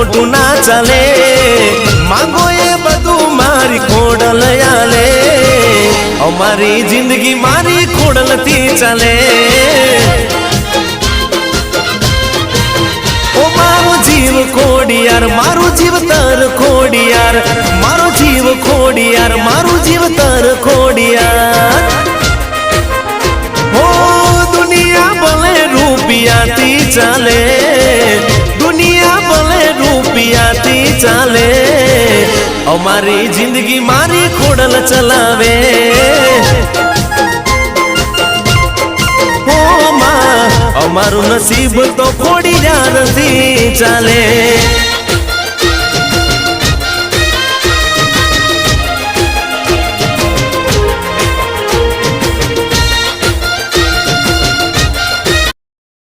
खोटू ना चले मांगो ये बधु मारी खोडल आले अमारी जिंदगी मारी खोडलती चले ओ मारो जीव खोडियार मारो जीव तर खोडियार मारो जीव खोडियार मारो जीव तर खोडियार ओ दुनिया भले रूपिया थी चले दुनिया भले रूपिया थी चले अमारी जिंदगी मारी खोडल चलावे ओ मां अमारू नसीब तो खोडियार थी चले।